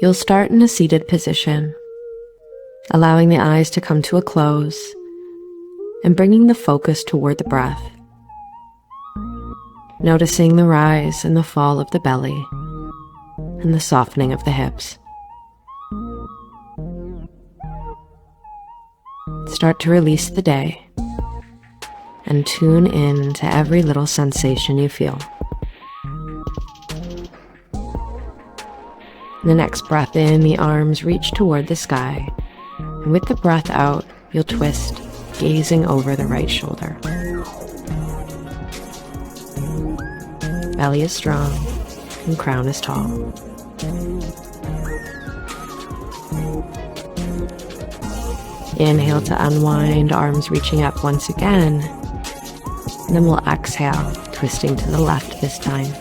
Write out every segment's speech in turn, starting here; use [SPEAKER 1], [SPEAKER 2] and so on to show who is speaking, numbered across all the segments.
[SPEAKER 1] You'll start in a seated position, allowing the eyes to come to a close and bringing the focus toward the breath. Noticing the rise and the fall of the belly and the softening of the hips. Start to release the day and tune in to every little sensation you feel. The next breath in, the arms reach toward the sky, and with the breath out, you'll twist, gazing over the right shoulder. Belly is strong and crown is tall. Inhale to unwind, arms reaching up once again. And then we'll exhale, twisting to the left this time.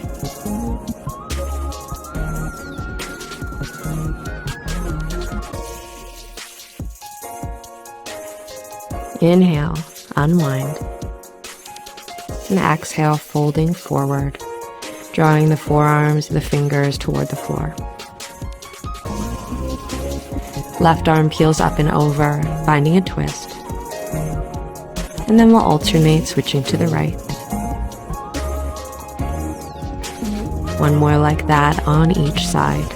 [SPEAKER 1] Inhale, unwind. And exhale, folding forward, drawing the forearms and the fingers toward the floor. Left arm peels up and over, finding a twist. And then we'll alternate, switching to the right. One more like that on each side.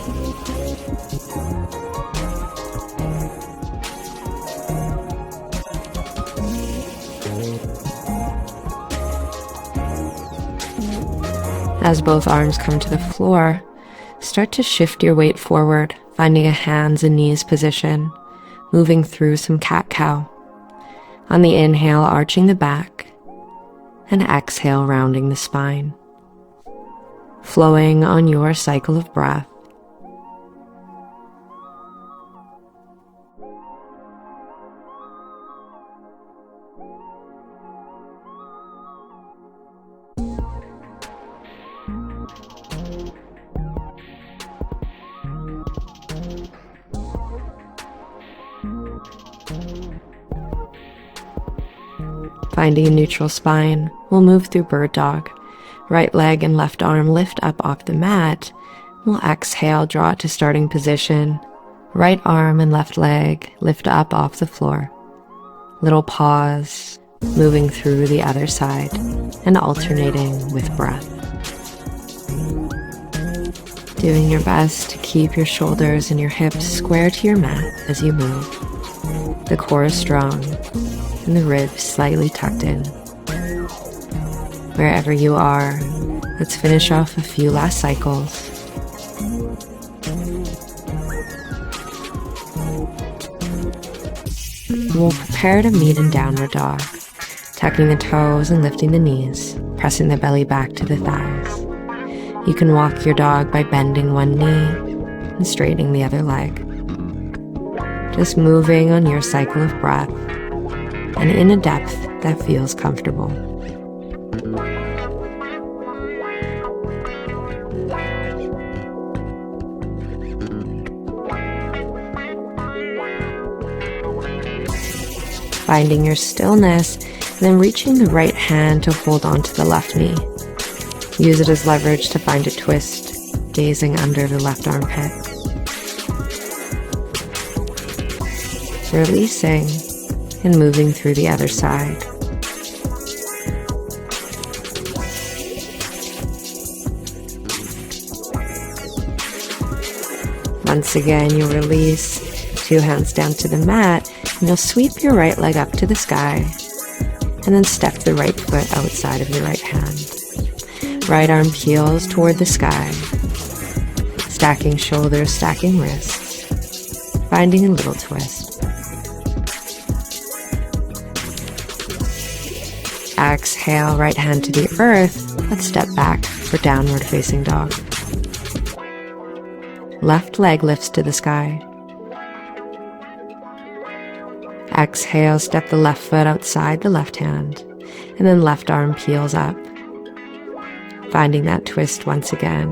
[SPEAKER 1] As both arms come to the floor, start to shift your weight forward, finding a hands and knees position, moving through some cat-cow. On the inhale, arching the back, and exhale, rounding the spine. Flowing on your cycle of breath. Finding a neutral spine, we'll move through bird dog. Right leg and left arm lift up off the mat. We'll exhale, draw it to starting position. Right arm and left leg lift up off the floor. Little pause, moving through the other side and alternating with breath. Doing your best to keep your shoulders and your hips square to your mat as you move. The core is strong and the ribs slightly tucked in. Wherever you are, let's finish off a few last cycles. We'll prepare to meet in downward dog, tucking the toes and lifting the knees, pressing the belly back to the thighs. You can walk your dog by bending one knee and straightening the other leg. Just moving on your cycle of breath and in a depth that feels comfortable. Finding your stillness, and then reaching the right hand to hold onto the left knee. Use it as leverage to find a twist, gazing under the left armpit. Releasing and moving through the other side. Once again, you release, 2 hands down to the mat, and you'll sweep your right leg up to the sky, and then step the right foot outside of your right hand. Right arm peels toward the sky, stacking shoulders, stacking wrists, finding a little twist. Exhale, right hand to the earth. Let's step back for downward facing dog. Left leg lifts to the sky. Exhale, step the left foot outside the left hand, and then left arm peels up. Finding that twist once again.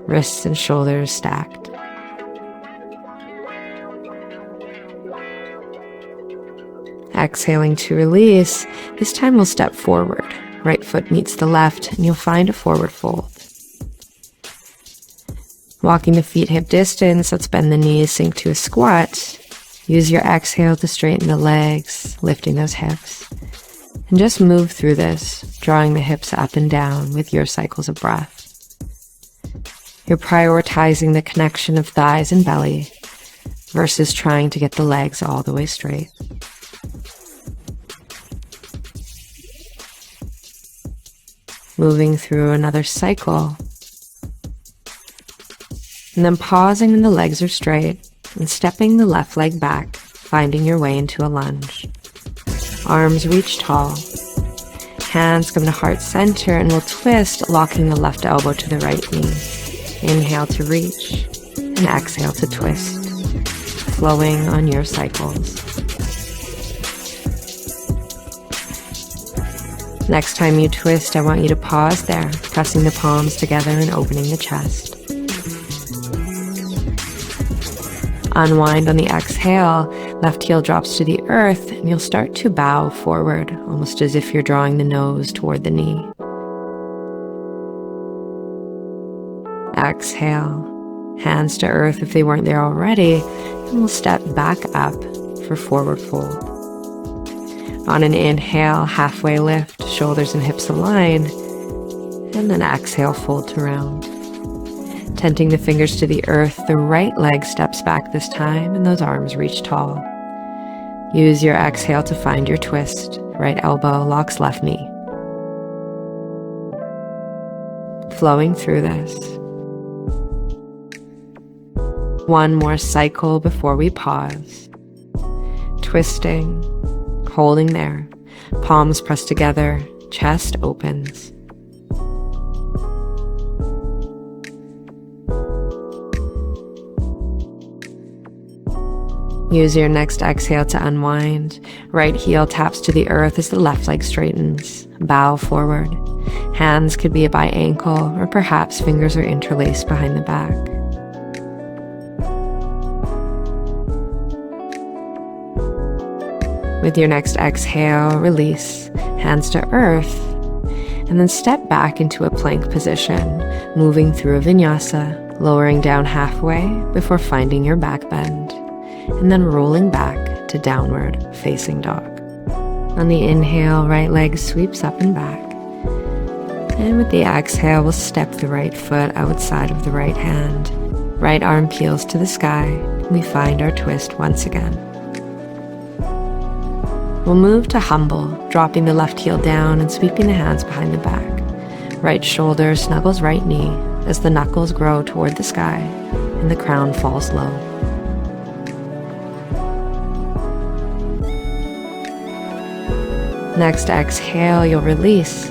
[SPEAKER 1] Wrists and shoulders stacked. Exhaling to release. This time we'll step forward. Right foot meets the left, and you'll find a forward fold. Walking the feet hip distance, let's bend the knees, sink to a squat. Use your exhale to straighten the legs, lifting those hips. And just move through this, drawing the hips up and down with your cycles of breath. You're prioritizing the connection of thighs and belly versus trying to get the legs all the way straight. Moving through another cycle. And then pausing when the legs are straight and stepping the left leg back, finding your way into a lunge. Arms reach tall. Hands come to heart center and we'll twist, locking the left elbow to the right knee. Inhale to reach and exhale to twist, flowing on your cycles. Next time you twist, I want you to pause there, pressing the palms together and opening the chest. Unwind on the exhale, left heel drops to the earth, and you'll start to bow forward, almost as if you're drawing the nose toward the knee. Exhale, hands to earth if they weren't there already, and we'll step back up for forward fold. On an inhale, halfway lift, shoulders and hips align, and then exhale, fold to round. Tenting the fingers to the earth, the right leg steps back this time, and those arms reach tall. Use your exhale to find your twist. Right elbow locks left knee. Flowing through this. One more cycle before we pause. Twisting, holding there. Palms pressed together, chest opens. Use your next exhale to unwind. Right heel taps to the earth as the left leg straightens. Bow forward. Hands could be by ankle, or perhaps fingers are interlaced behind the back. With your next exhale, release. Hands to earth. And then step back into a plank position, moving through a vinyasa, lowering down halfway before finding your back bend. And then rolling back to downward facing dog. On the inhale, right leg sweeps up and back. And with the exhale, we'll step the right foot outside of the right hand. Right arm peels to the sky. We find our twist once again. We'll move to humble, dropping the left heel down and sweeping the hands behind the back. Right shoulder snuggles right knee as the knuckles grow toward the sky and the crown falls low. Next exhale, you'll release.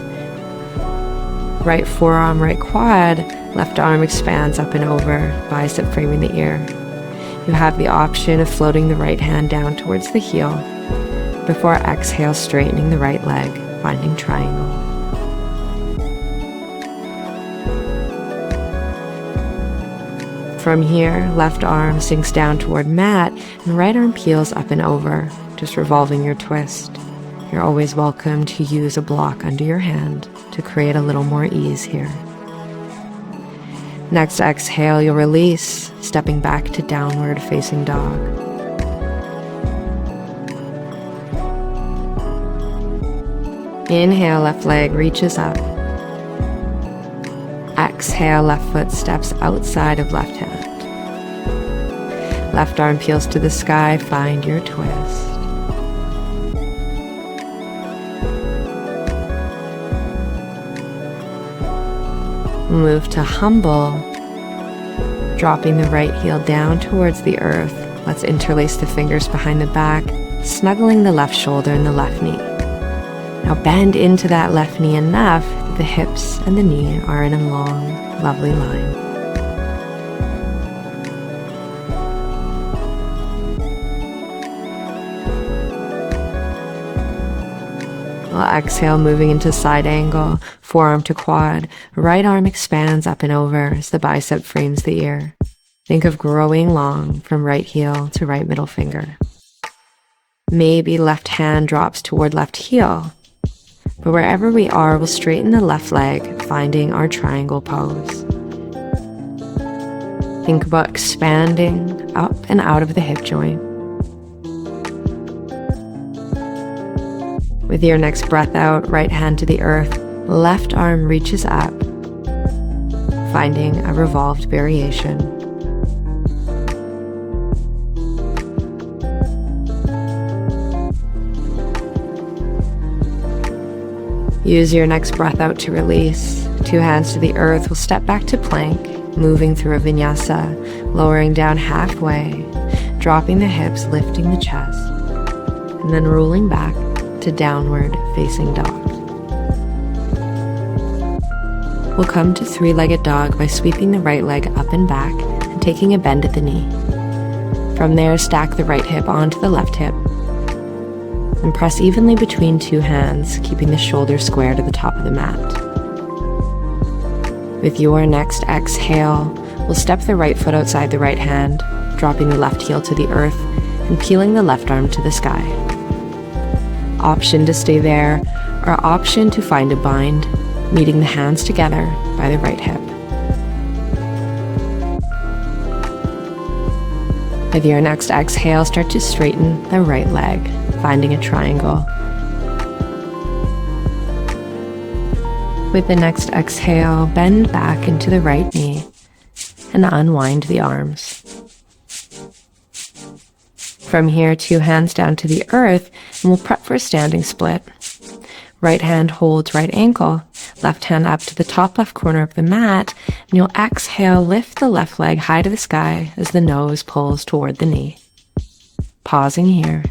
[SPEAKER 1] Right forearm, right quad, left arm expands up and over, bicep framing the ear. You have the option of floating the right hand down towards the heel, before exhale, straightening the right leg, finding triangle. From here, left arm sinks down toward mat, and right arm peels up and over, just revolving your twist. You're always welcome to use a block under your hand to create a little more ease here. Next exhale, you'll release, stepping back to downward facing dog. Inhale, left leg reaches up. Exhale, left foot steps outside of left hand. Left arm peels to the sky, find your twist. Move to humble, dropping the right heel down towards the earth. Let's interlace the fingers behind the back, snuggling the left shoulder and the left knee. Now bend into that left knee enough that the hips and the knee are in a long, lovely line. We'll exhale, moving into side angle, forearm to quad. Right arm expands up and over as the bicep frames the ear. Think of growing long from right heel to right middle finger. Maybe left hand drops toward left heel. But wherever we are, we'll straighten the left leg, finding our triangle pose. Think about expanding up and out of the hip joint. With your next breath out, right hand to the earth, left arm reaches up, finding a revolved variation. Use your next breath out to release. Two hands to the earth. We'll step back to plank, moving through a vinyasa, lowering down halfway, dropping the hips, lifting the chest, and then rolling back to downward facing dog. We'll come to three-legged dog by sweeping the right leg up and back and taking a bend at the knee. From there, stack the right hip onto the left hip and press evenly between two hands, keeping the shoulders square to the top of the mat. With your next exhale, we'll step the right foot outside the right hand, dropping the left heel to the earth and peeling the left arm to the sky. Option to stay there, or option to find a bind, meeting the hands together by the right hip. With your next exhale, start to straighten the right leg, finding a triangle. With the next exhale, bend back into the right knee and unwind the arms. From here, two hands down to the earth, and we'll prep for a standing split. Right hand holds right ankle, left hand up to the top left corner of the mat, and you'll exhale, lift the left leg high to the sky as the nose pulls toward the knee. Pausing here.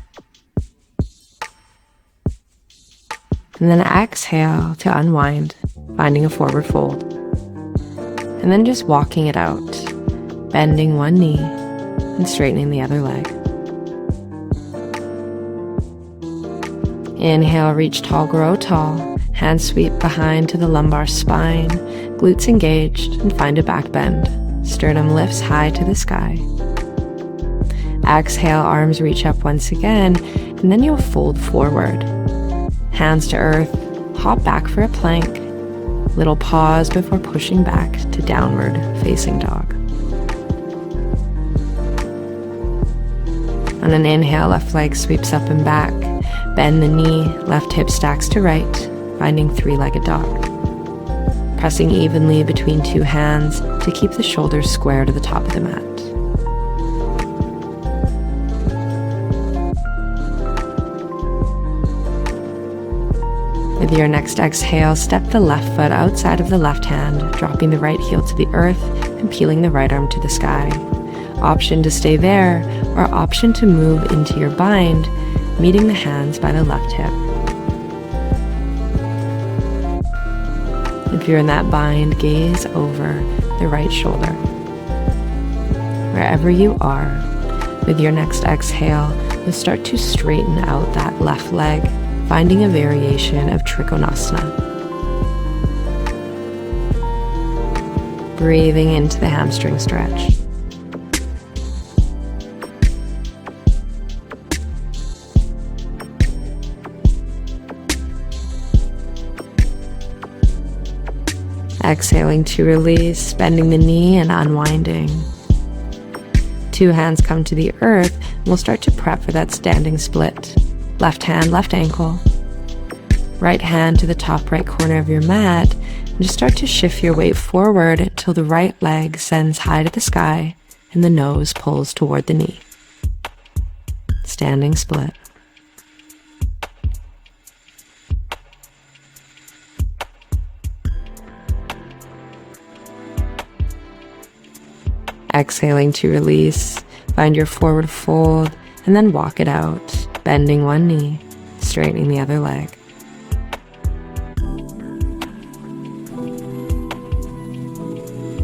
[SPEAKER 1] And then exhale to unwind, finding a forward fold. And then just walking it out, bending one knee and straightening the other leg. Inhale, reach tall, grow tall. Hands sweep behind to the lumbar spine, glutes engaged, and find a back bend. Sternum lifts high to the sky. Exhale, arms reach up once again, and then you'll fold forward. Hands to earth, hop back for a plank. Little pause before pushing back to downward facing dog. On an inhale, left leg sweeps up and back. Bend the knee, left hip stacks to right, finding three-legged dog. Pressing evenly between two hands to keep the shoulders square to the top of the mat. With your next exhale, step the left foot outside of the left hand, dropping the right heel to the earth and peeling the right arm to the sky. Option to stay there, or option to move into your bind, meeting the hands by the left hip. If you're in that bind, gaze over the right shoulder. Wherever you are, with your next exhale, you'll start to straighten out that left leg, finding a variation of Trikonasana. Breathing into the hamstring stretch. Exhaling to release, bending the knee and unwinding. Two hands come to the earth, and we'll start to prep for that standing split. Left hand, left ankle. Right hand to the top right corner of your mat, and just start to shift your weight forward until the right leg sends high to the sky and the nose pulls toward the knee. Standing split. Exhaling to release, find your forward fold, and then walk it out, bending one knee, straightening the other leg.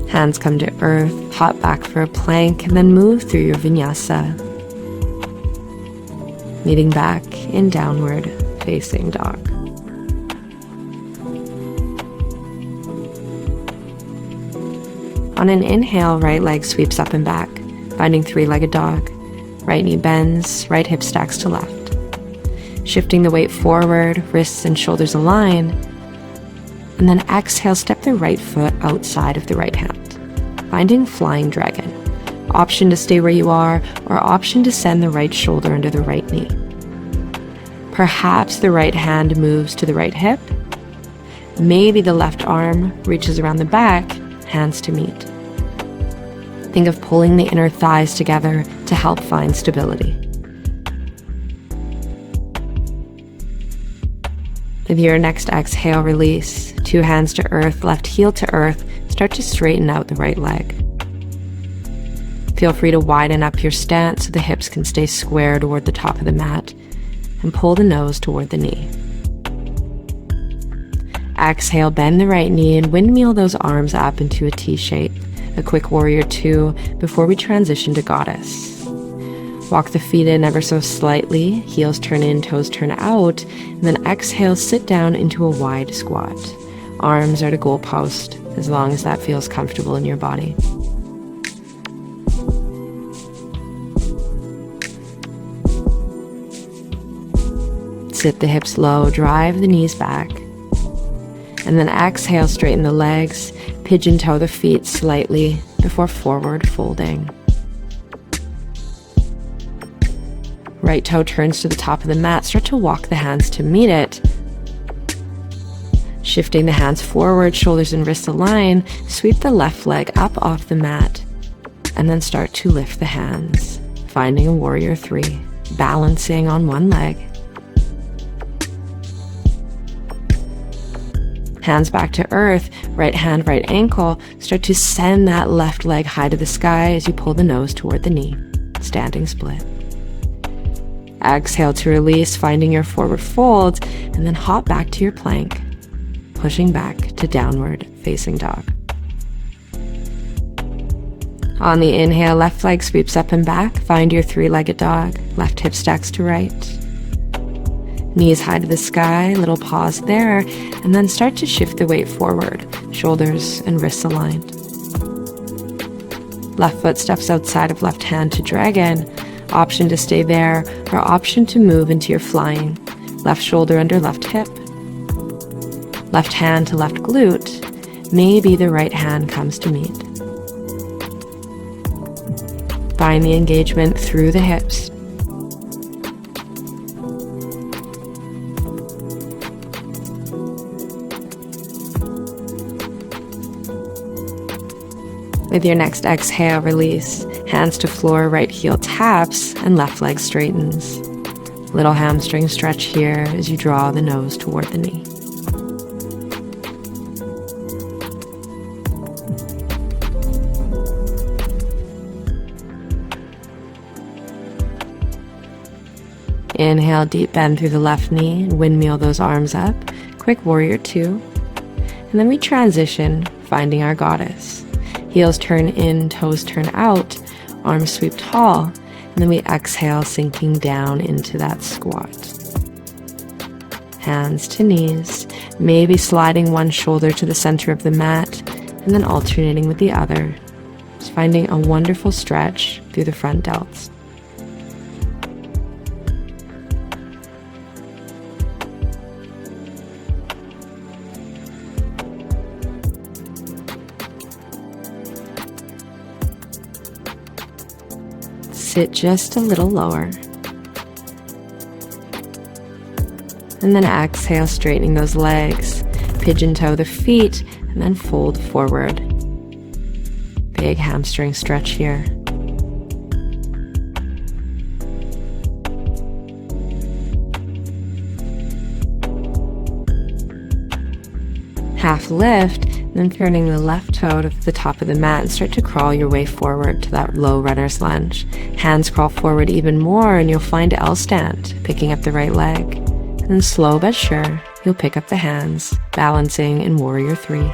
[SPEAKER 1] Hands come to earth, hop back for a plank, and then move through your vinyasa, meeting back in downward facing dog. On an inhale, right leg sweeps up and back, finding three-legged dog. Right knee bends, right hip stacks to left. Shifting the weight forward, wrists and shoulders align. And then exhale, step the right foot outside of the right hand, finding flying dragon. Option to stay where you are, or option to send the right shoulder under the right knee. Perhaps the right hand moves to the right hip. Maybe the left arm reaches around the back, hands to meet. Think of pulling the inner thighs together to help find stability. With your next exhale, release. 2 hands to earth, left heel to earth. Start to straighten out the right leg. Feel free to widen up your stance so the hips can stay square toward the top of the mat, and pull the nose toward the knee. Exhale, bend the right knee and windmill those arms up into a T shape. A quick warrior 2 before we transition to goddess. Walk the feet in ever so slightly, heels turn in, toes turn out, and then exhale, sit down into a wide squat. Arms are to goalpost, as long as that feels comfortable in your body. Sit the hips low, drive the knees back. And then exhale, straighten the legs, pigeon toe the feet slightly before forward folding. Right toe turns to the top of the mat. Start to walk the hands to meet it. Shifting the hands forward, shoulders and wrists align. Sweep the left leg up off the mat. And then start to lift the hands, finding a warrior 3, balancing on one leg. Hands back to earth, right hand, right ankle. Start to send that left leg high to the sky as you pull the nose toward the knee. Standing split. Exhale to release, finding your forward fold, and then hop back to your plank, pushing back to downward facing dog. On the inhale, left leg sweeps up and back. Find your 3-legged dog. Left hip stacks to right. Knees high to the sky, little pause there, and then start to shift the weight forward, shoulders and wrists aligned. Left foot steps outside of left hand to dragon. Option to stay there, or option to move into your flying. Left shoulder under left hip. Left hand to left glute. Maybe the right hand comes to meet. Find the engagement through the hips. With your next exhale, release. Hands to floor, right heel taps, and left leg straightens. Little hamstring stretch here as you draw the nose toward the knee. Inhale, deep bend through the left knee and windmill those arms up. Quick warrior 2. And then we transition, finding our goddess. Heels turn in, toes turn out, arms sweep tall, and then we exhale, sinking down into that squat. Hands to knees, maybe sliding one shoulder to the center of the mat, and then alternating with the other, just finding a wonderful stretch through the front delts. Sit just a little lower. And then exhale, straightening those legs. Pigeon toe the feet, and then fold forward. Big hamstring stretch here. Half lift, then turning the left toe to the top of the mat and start to crawl your way forward to that low runner's lunge. Hands crawl forward even more and you'll find L stand, picking up the right leg. And then slow but sure, you'll pick up the hands, balancing in warrior 3.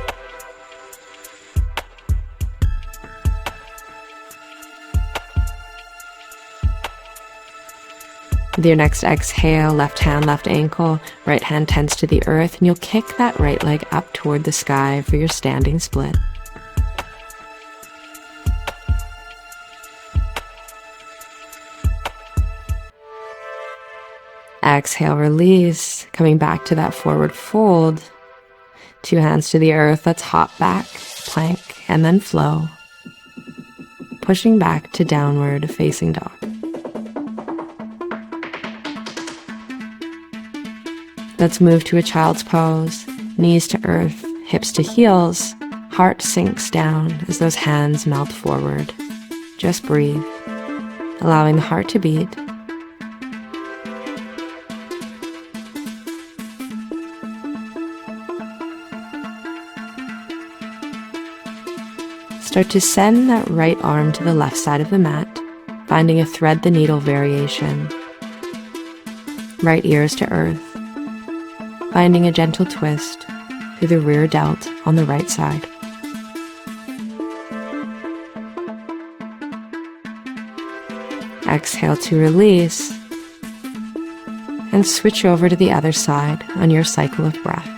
[SPEAKER 1] With your next exhale, left hand, left ankle, right hand tends to the earth, and you'll kick that right leg up toward the sky for your standing split. Exhale, release, coming back to that forward fold. 2 hands to the earth, let's hop back, plank, and then flow. pushing back to downward facing dog. Let's move to a child's pose, knees to earth, hips to heels, heart sinks down as those hands melt forward. Just breathe, allowing the heart to beat. Start to send that right arm to the left side of the mat, finding a thread the needle variation. Right ears to earth, finding a gentle twist through the rear delt on the right side. Exhale to release and switch over to the other side on your cycle of breath.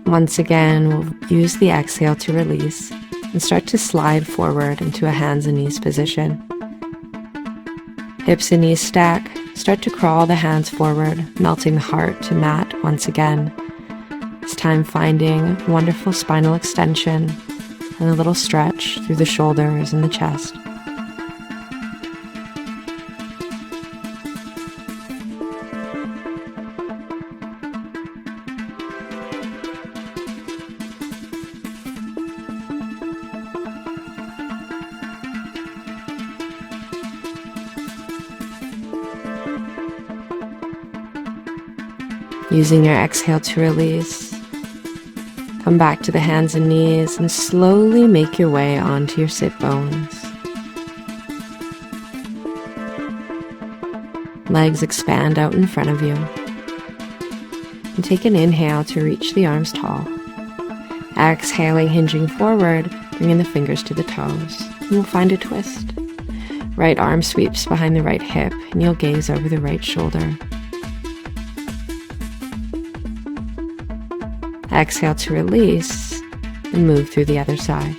[SPEAKER 1] Once again, we'll use the exhale to release and start to slide forward into a hands and knees position. Hips and knees stack, start to crawl the hands forward, melting the heart to mat once again. This time finding wonderful spinal extension and a little stretch through the shoulders and the chest. Using your exhale to release, come back to the hands and knees and slowly make your way onto your sit bones. Legs expand out in front of you. And take an inhale to reach the arms tall. Exhaling, hinging forward, bringing the fingers to the toes. And we'll find a twist. Right arm sweeps behind the right hip and you'll gaze over the right shoulder. Exhale to release and move through the other side.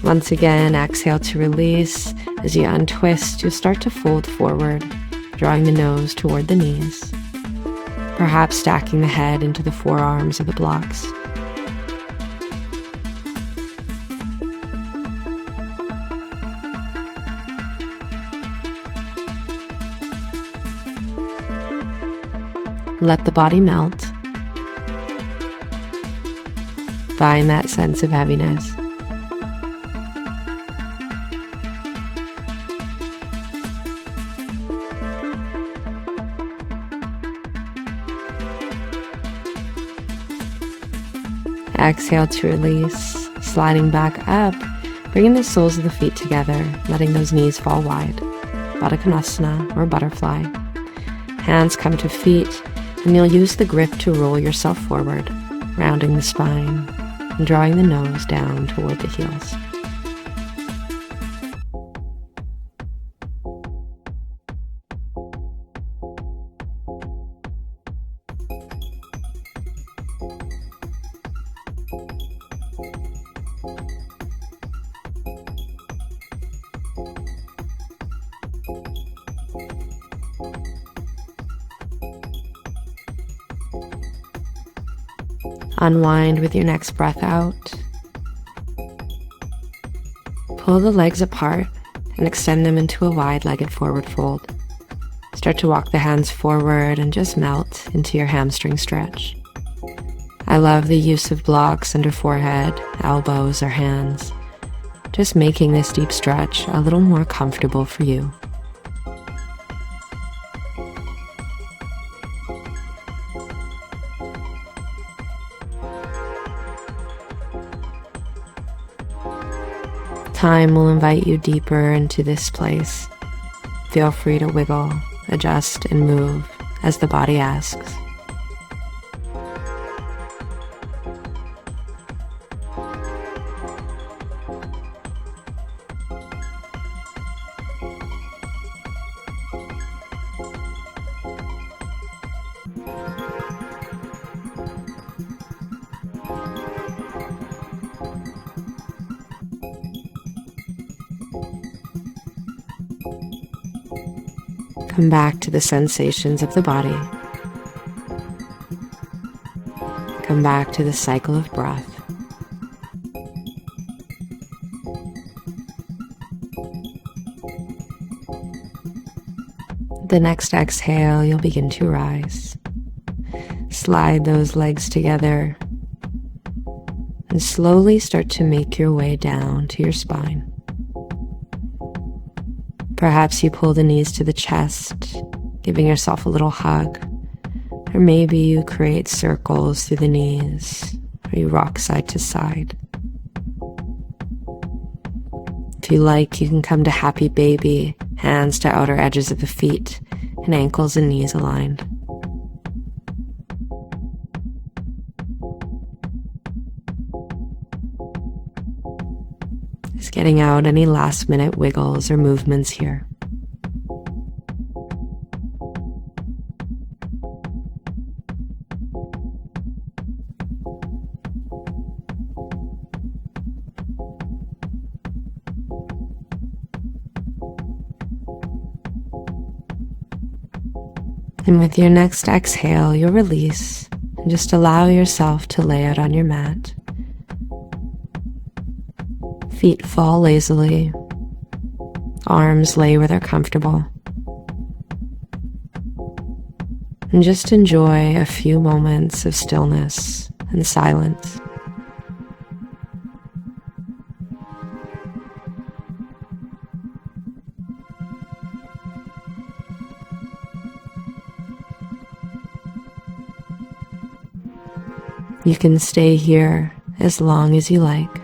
[SPEAKER 1] Once again, exhale to release. As you untwist, you'll start to fold forward, drawing the nose toward the knees, perhaps stacking the head into the forearms of the blocks. Let the body melt. Find that sense of heaviness. Exhale to release, sliding back up, bringing the soles of the feet together, letting those knees fall wide. Baddha Konasana or butterfly. Hands come to feet, and you'll use the grip to roll yourself forward, rounding the spine and drawing the nose down toward the heels. Unwind with your next breath out. Pull the legs apart and extend them into a wide-legged forward fold. Start to walk the hands forward and just melt into your hamstring stretch. I love the use of blocks under forehead, elbows, or hands, just making this deep stretch a little more comfortable for you. Time will invite you deeper into this place. Feel free to wiggle, adjust, and move as the body asks. Come back to the sensations of the body. Come back to the cycle of breath. The next exhale, you'll begin to rise. Slide those legs together and slowly start to make your way down to your spine. Perhaps you pull the knees to the chest, giving yourself a little hug, or maybe you create circles through the knees, or you rock side to side. If you like, you can come to happy baby, hands to outer edges of the feet, and ankles and knees aligned. Just getting out any last minute wiggles or movements here. And with your next exhale, you'll release and just allow yourself to lay out on your mat. Feet fall lazily. Arms lay where they're comfortable. And just enjoy a few moments of stillness and silence. You can stay here as long as you like.